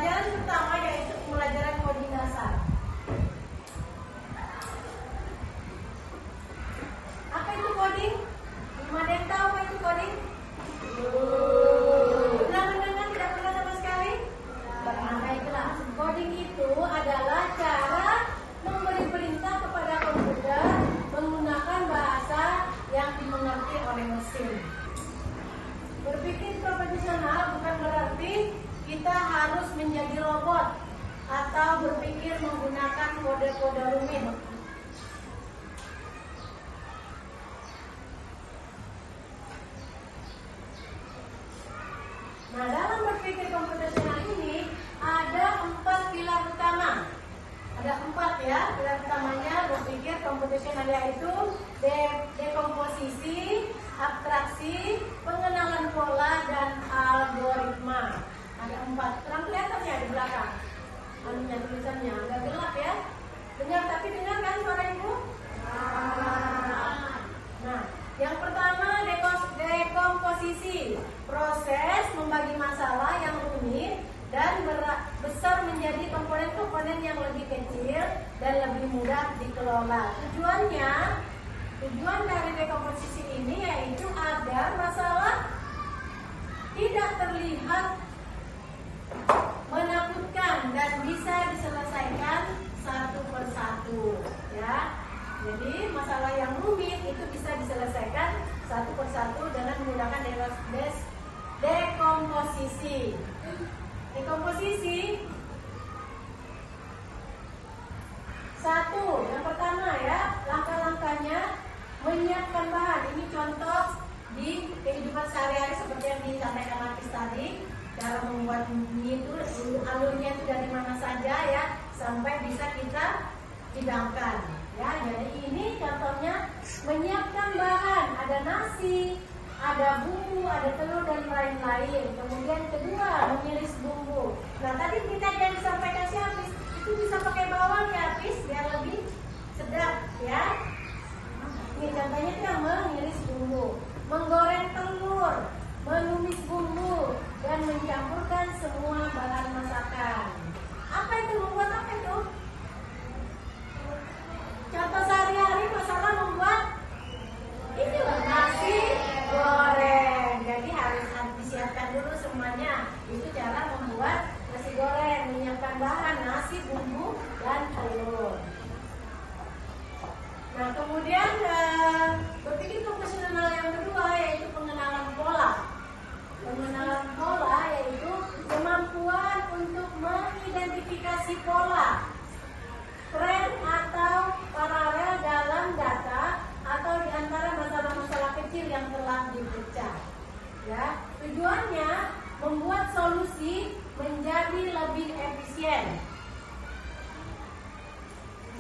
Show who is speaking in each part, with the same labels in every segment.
Speaker 1: Pelajaran pertama yaitu pembelajaran coding dasar. Apa itu coding? Belum ada yang tahu apa itu coding? Pernah mendengar? Tidak pernah sama sekali? Nah, itulah. Coding itu adalah cara memberi perintah kepada komputer menggunakan bahasa yang dimengerti oleh mesin. Berpikir profesional bukan berarti kita harus menjadi robot atau berpikir menggunakan kode-kode rumit. Nah, dalam berpikir komputasional ini ada 4 pilar utama. Ada 4 ya, pilar utamanya berpikir komputasional, yaitu dekomposisi, abstraksi, pengenalan pola, dan algoritma. Ada 4. Terang kelihatan ya di belakang. Anunya tulisannya agak gelap ya. Dengar, tapi dengar kan suara ibu? Nah, yang pertama dekomposisi, proses membagi masalah yang rumit dan besar menjadi komponen-komponen yang lebih kecil dan lebih mudah dikelola. Tujuan dari dekomposisi ini yaitu agar masalah tidak terlihat menakutkan dan bisa diselesaikan satu persatu, ya. Jadi masalah yang rumit itu bisa diselesaikan satu persatu dengan menggunakan dekomposisi. Dekomposisi 1, yang pertama ya, langkah-langkahnya menyiapkan bahan. Ini contoh di kehidupan sehari-hari seperti yang disampaikan Lapis tadi. Cara membuat mie itu alurnya itu dari mana saja ya sampai bisa kita hidangkan. Ya, jadi ini contohnya menyiapkan bahan. Ada nasi, ada bumbu, ada telur dan lain-lain. Kemudian kedua, mengiris bumbu. Nah, tadi kita yang disampaikan si Hafiz itu bisa pakai bawang ya Hafiz biar lebih sedap ya. Ini contohnya itu yang mengiris bumbu, menggoreng telur, menumis bumbu, dan mencampurkan semua bahan masakan. Apa itu membuat apa itu? Contoh sehari-hari masalah membuat itu nasi goreng. Jadi harus disiapkan dulu semuanya. Itu cara membuat nasi goreng, menyiapkan bahan nasi, bumbu, dan telur. Nah, kemudian berpikir profesional yang kedua yaitu pengenalan pola. Pengenalan pola yaitu kemampuan untuk mengidentifikasi pola, tren atau paralel dalam data atau di antara masalah-masalah kecil yang telah dipecah. Ya, tujuannya membuat solusi menjadi lebih efisien.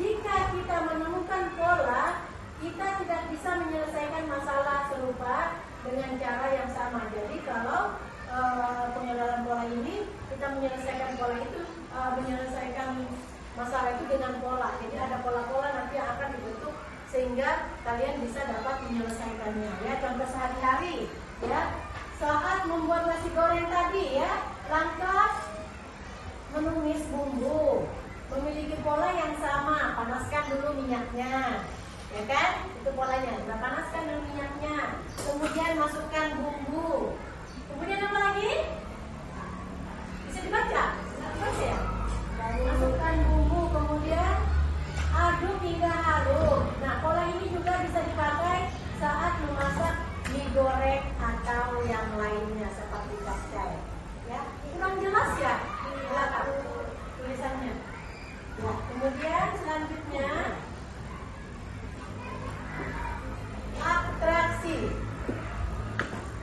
Speaker 1: Jika kita menemukan pola, kita tidak bisa menyelesaikan masalah serupa dengan cara yang sama. Jadi kalau pengenalan pola ini, kita menyelesaikan pola itu, menyelesaikan masalah itu dengan pola. Jadi ada pola-pola nanti yang akan dibentuk sehingga kalian bisa dapat menyelesaikannya. Ya, contoh sehari-hari. Ya, saat membuat nasi goreng tadi ya, langkah menumis bumbu memiliki pola yang sama. Panaskan dulu minyaknya, ya kan? Itu polanya. Nah, panaskan dulu minyaknya. Kemudian masukkan bumbu. Kemudian apa lagi? Bisa dibaca? Baca ya? Masukkan bumbu, kemudian aduk hingga harum. Nah, pola ini juga bisa dipakai saat memasak mie goreng atau yang lainnya seperti capcay. Ya, kurang jelas ya di belakang tulisannya. Ya, kemudian selanjutnya abstraksi,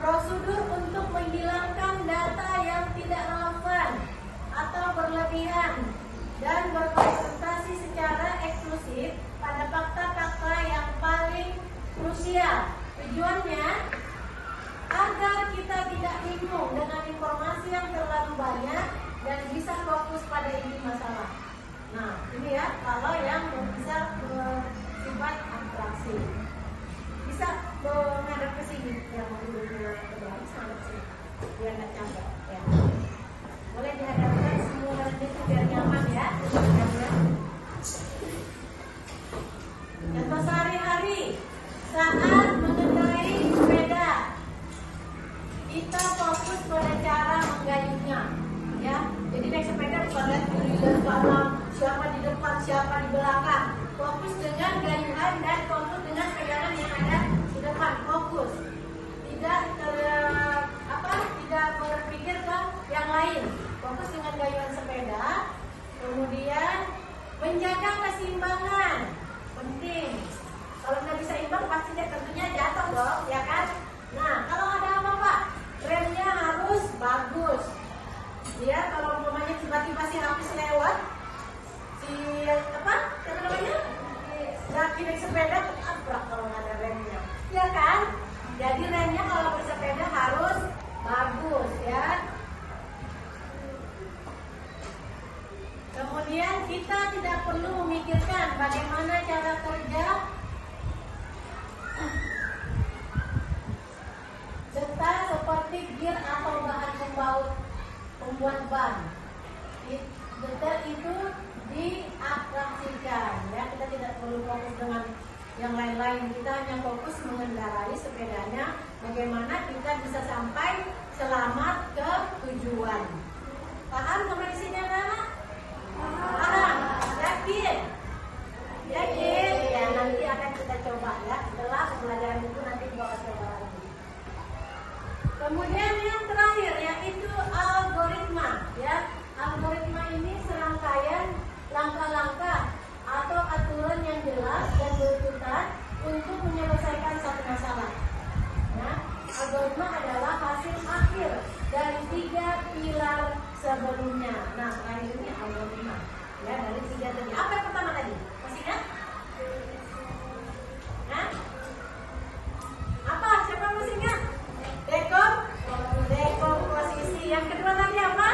Speaker 1: prosedur untuk menghilangkan data yang tidak relevan atau berlebihan dan berkonsentrasi secara eksklusif pada fakta-fakta yang paling krusial. Tujuannya agar kita tidak bingung dengan informasi yang terlalu banyak dan bisa fokus pada inti masalah. Nah, ini ya, kalau yang bisa bersifat abstraksi. Bisa menghadap ke sini, yang duduknya ke bawah, sangat sih, biar nggak capek. Ya. Boleh dihadapkan semua Tetapi saat mengendarai sepeda, kita fokus pada cara menggayuhnya, ya. Jadi naik sepeda bukan lihat kiri dan kanan, siapa di depan, siapa di belakang. Fokus dengan gayuhan dan fokus dengan pegangan yang ada di depan. Fokus, tidak tidak berpikir ke yang lain. Fokus dengan gayuhan sepeda. Kemudian menjaga keseimbangan, penting. Kalau nggak bisa imbang pasti tentunya jatuh dong, ya kan? Nah, kalau ada apa-apa, remnya harus bagus. Ya, kalau umpamanya tiba-tiba si habis lewat, lagi naik sepeda ketabrak kalau nggak ada remnya, ya kan? Jadi remnya kalau bersepeda harus bagus, ya. Kemudian kita tidak perlu memikirkan bagaimana cara kerja serta seperti gear atau bahan pembuat ban. Detail itu diabstraksikan, ya. Kita tidak perlu fokus dengan yang lain-lain. Kita hanya fokus mengendarai sepedanya, bagaimana kita bisa sampai selamat ke tujuan. Paham sampai di sini, anak-anak? Paham? Yakin? Yakin? Ya, nanti akan kita coba, ya. Setelah pembelajaran itu nanti kita akan coba lagi. Kemudian yang terakhir yaitu algoritma, ya. Algoritma ini serangkaian langkah-langkah atau aturan yang jelas dan berurutan untuk menyelesaikan satu masalah. Nah, algoritma adalah hasil akhir dari 3 pilar sebelumnya. Nah, terakhir ini algoritma, ya, dari 3 tadi. Apa yang pertama tadi? Masih ingat? Nah, apa? Siapa yang masih ingat? Dekomposisi. Yang kedua tadi apa?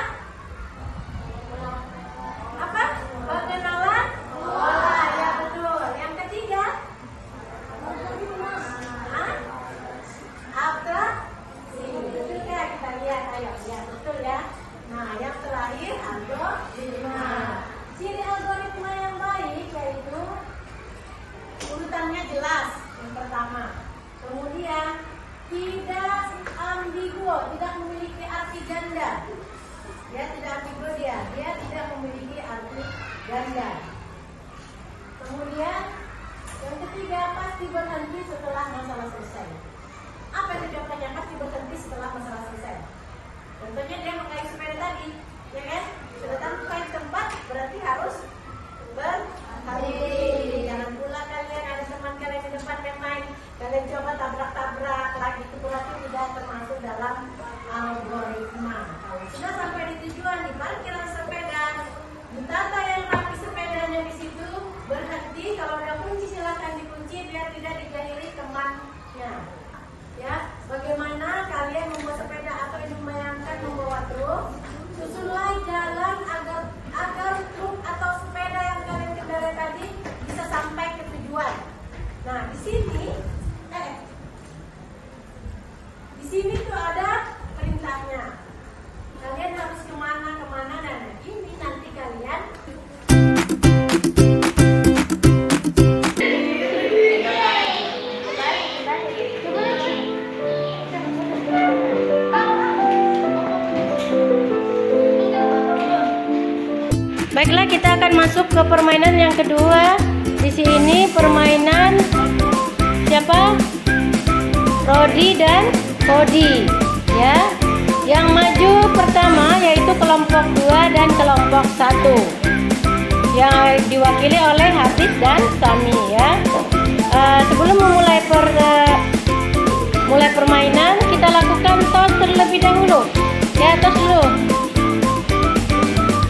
Speaker 1: Apa? Pengenalan pola. Ya, betul. Yang ketiga? Abstraksi. Betul kan? Kita lihat, ayo. Ya, betul ya. Nah, yang terakhir algoritma. Ciri algoritma yang baik yaitu urutannya jelas. Yang pertama. Kemudian tidak ambigu, tidak memiliki arti ganda. Dia tidak ambigu, dia tidak memiliki arti ganda. Kemudian yang ketiga, pasti berhenti setelah masalah selesai. Apa itu contohnya pasti berhenti setelah masalah selesai? Contohnya dia mengayuh sepeda tadi, ya kan? Sudah sampai tempat berarti harus berhenti. Jangan pula kalian ada teman kalian di depan yang main, kalian coba tabrak-tabrak lagi, itu berarti tidak termasuk dalam algoritma. Kalau sudah sampai di tujuan, di parkiran sepeda, ditata yang rapi sepedanya di situ, berhenti. Kalau ada kunci silakan dikunci biar tidak dijahili temannya. Ya, bagaimana kalian membawa sepeda atau ini membayangkan membawa truk, susunlah jalan agar truk atau sepeda yang kalian kendarai tadi bisa sampai ke tujuan. Nah, di sini tuh ada perintahnya. Kalian harus kemana, dan ini nanti kalian
Speaker 2: Baiklah, kita akan masuk ke permainan yang kedua. Di sini permainan siapa? Rodi dan Kodi, ya. Yang maju pertama yaitu kelompok 2 dan kelompok 1 yang diwakili oleh Hafiz dan Sami, ya. Sebelum memulai permainan, kita lakukan tos terlebih dahulu. Ya, tos dulu.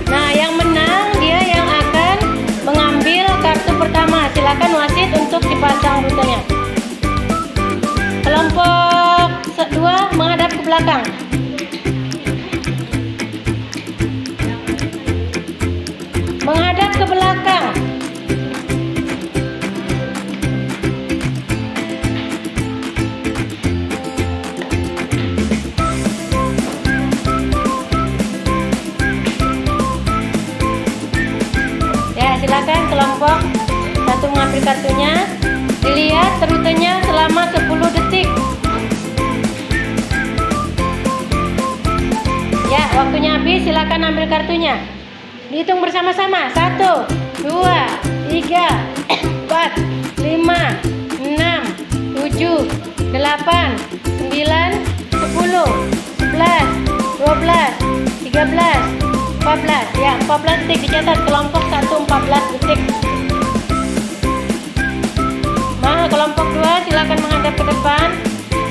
Speaker 2: Nah, yang menang dia yang akan mengambil kartu pertama. Silakan wasit untuk dipasang rutenya. Kelompok 2 menghadap ke belakang. Menghadap ke belakang. Ya, silakan kelompok 1 mengambil kartunya. Dilihat rutenya selama 10 detik. Ya, waktunya habis, silakan ambil kartunya. Dihitung bersama-sama. 1, 2, 3, 4, 5, 6, 7, 8, 9, 10, 11, 12, 13, 14. Ya, 14 detik dicatat. Kelompok 1 14 detik. Nah, kelompok 2 silakan menghadap ke depan.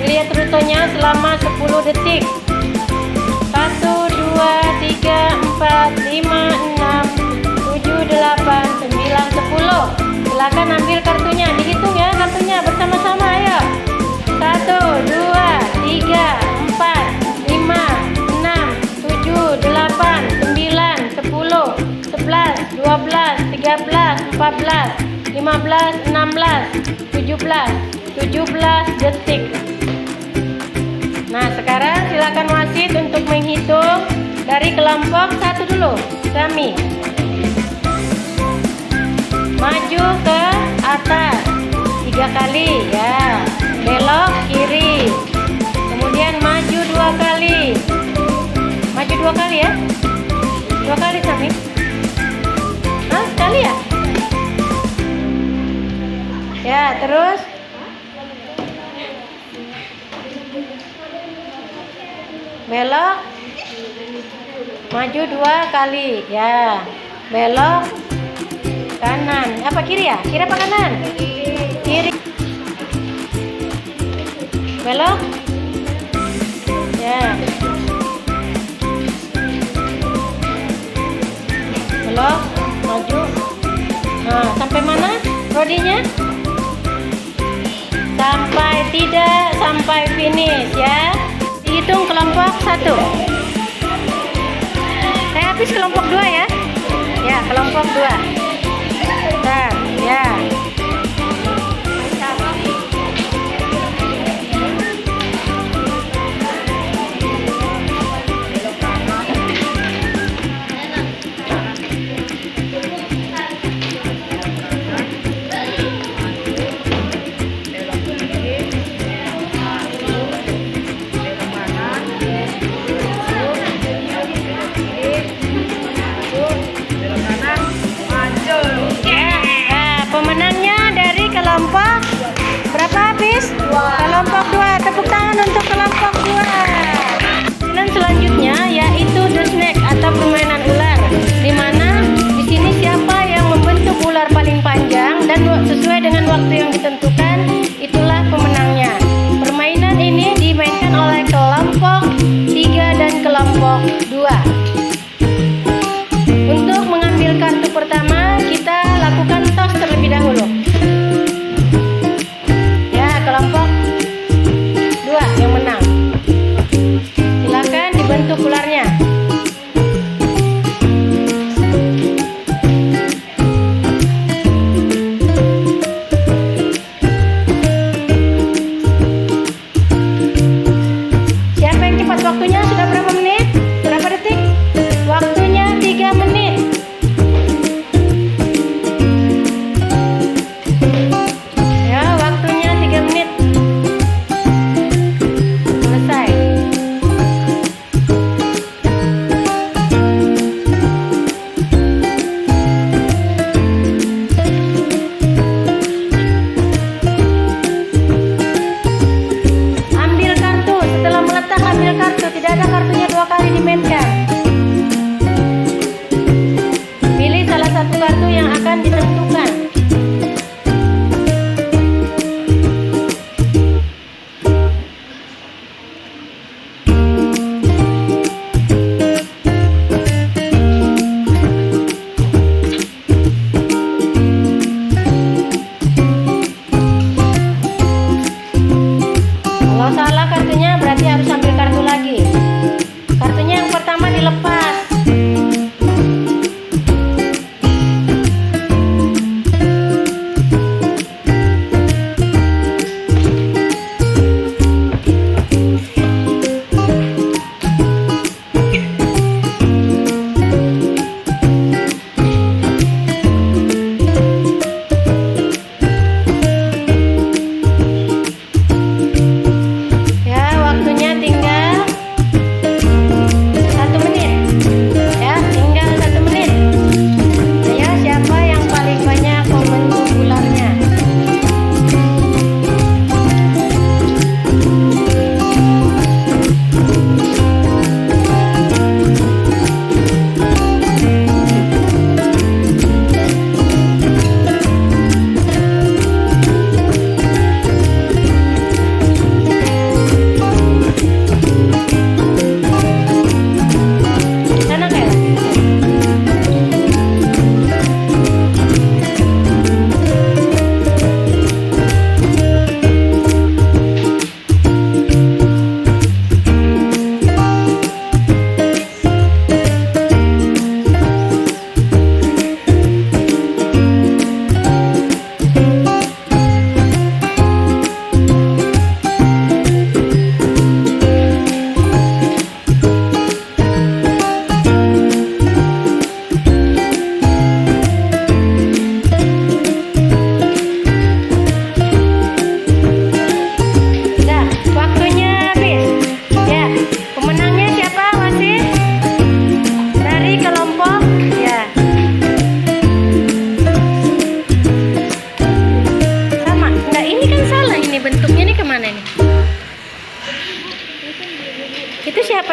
Speaker 2: Lihat rutenya selama 10 detik. 1, 2, 3, 4, 5, 6, 7, 8, 9, 10. Silakan ambil kartunya. Dihitung ya kartunya bersama-sama, ayo. 1, 2, 3, 4, 5, 6, 7, 8, 9, 10, 11, 12, 13, 14, 15, 16, 17 detik. Nah, sekarang silakan wasit untuk menghitung dari kelompok 1 dulu. Kami maju ke atas 3 kali ya, belok kiri, kemudian maju 2 kali. Maju 2 kali ya, 2 kali Sami. Hah, sekali ya? Ya, terus belok, maju 2 kali ya, belok kanan. Apa kiri ya? Kiri apa kanan? Kiri. Belok ya, belok, maju. Nah, sampai mana rodinya? Sampai finish ya. Hitung kelompok 1. Saya habis kelompok 2 ya. Ya, kelompok 2. Nah, ya. Pemenangnya dari kelompok berapa habis? Kelompok 2. Tepuk tangan untuk kelompok 2. Dan selanjutnya yaitu the snack atau permainan ular. Dimana di sini siapa yang membentuk ular paling panjang dan sesuai dengan waktu yang ditentukan, itulah pemenangnya. Permainan ini dimainkan oleh kelompok 3 dan kelompok 2. Untuk mengambil kartu pertama, kita lakukan toss terlebih dahulu. Ya, kelompok 2 yang menang. Silakan dibentuk ularnya.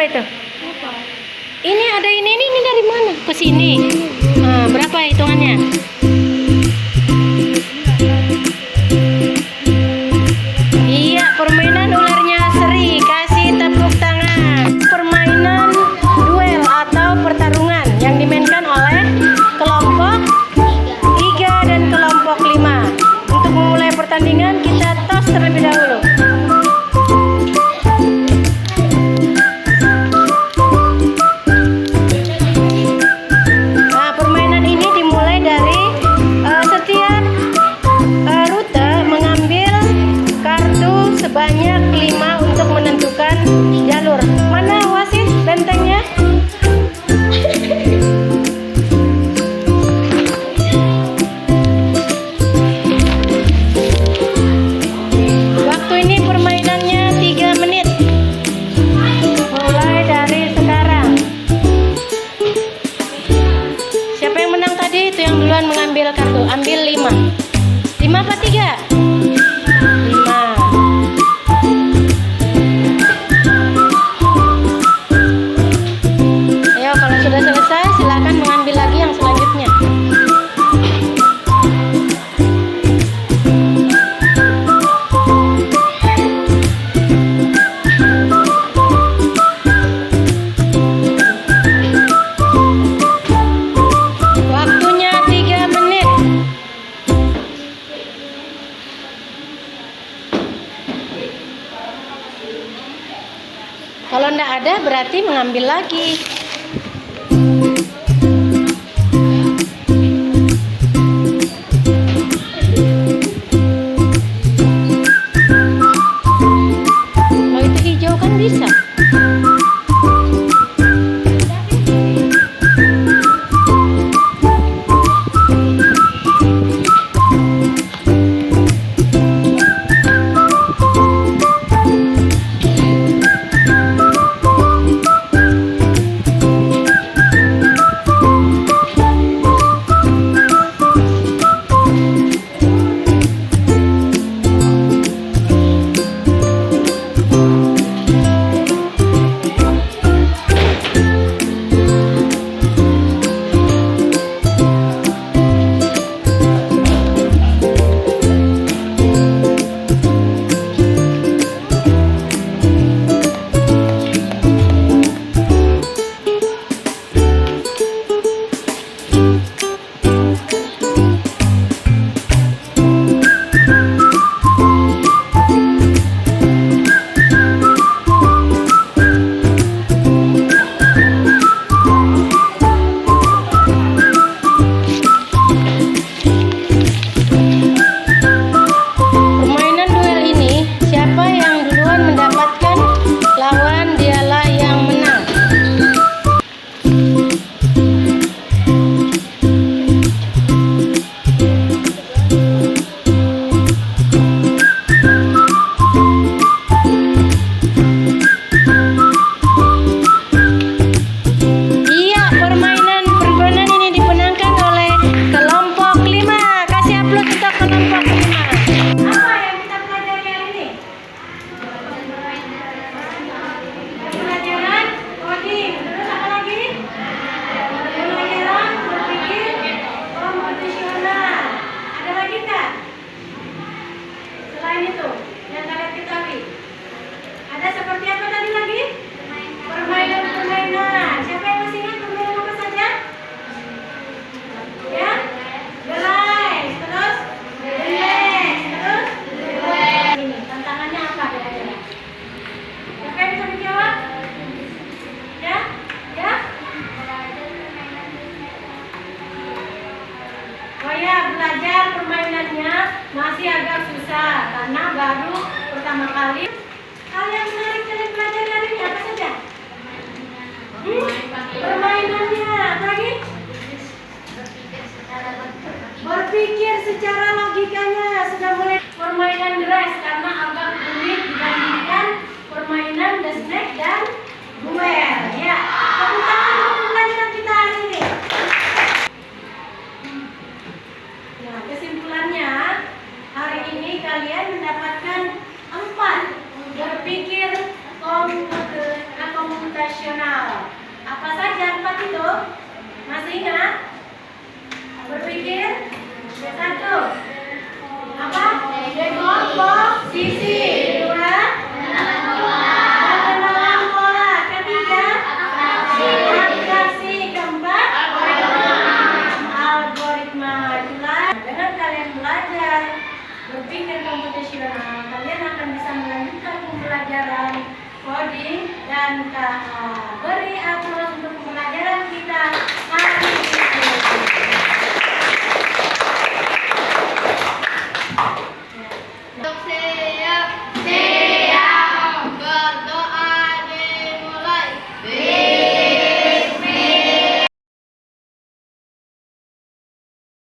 Speaker 2: berapa itu? Ini ada ini dari mana? Ke sini. Nah, berapa hitungannya? Iya, permainan ularnya seri. Kasih tepuk tangan. Permainan duel atau pertarungan yang dimainkan oleh kelompok 3 dan kelompok 5. Untuk memulai pertandingan kita tos terlebih dahulu. Nah, permainan ini dimulai dari setiap rute mengambil kartu sebanyak 5 untuk menentukan jalur. Mana wasit bentengnya? Waktu ini permainannya 3 menit. Mulai dari sekarang. Siapa yang menang tadi itu yang duluan mengambil kartu. Ambil 5. 5 apa 3? 5. Ayo, kalau sudah selesai silakan mengambil lagi yang selanjutnya. Waktunya 3 menit. Kalau enggak ada berarti mengambil lagi. Kalau itu hijau kan bisa. Permainan duel ini, siapa yang duluan mendapatkan lawan dialah yang menang. Iya, permainan ini dimenangkan oleh kelompok 5. Kasih aplaus untuk kelompok 5.
Speaker 1: Apa yang kita pelajari hari ini? Pelajaran coding. Terus apa lagi? Pelajaran berpikir komputasional. Ada lagi nggak? Selain itu, yang kalian ketahui. Ada seperti apa tadi lagi? Permainan-permainan. Siapa yang masih ingat permainan apa saja? Ya? Gerai. Terus? Geles. Terus? Ini tantangannya apa kira-kira? Siapa yang bisa menjawab? Ya? Ya? Oh ya, belajar permainannya masih agak susah karena baru pertama kali. Hal yang menarik dari pelajari hari ini apa saja? Permainannya, apa lagi? Berpikir secara logikanya sudah mulai. Permainan dress karena agak rumit dibandingkan permainan the snack dan duel. Ya, tepuk tangan untuk pelajaran kita hari ini. Nah, kesimpulannya hari ini kalian mendapatkan 4 berpikir komputer komputasional. Apa saja 4 itu? Masih ingat? Berpikir? Satu. Apa? Komposisi. Dua. Pengenalan pola. Ketiga. Atraksi. Keempat. Algoritma. Itulah dengan kalian belajar berpikir komputasional, kalian akan bisa melanjutkan pembelajaran coding dan KA. Beri aplaus.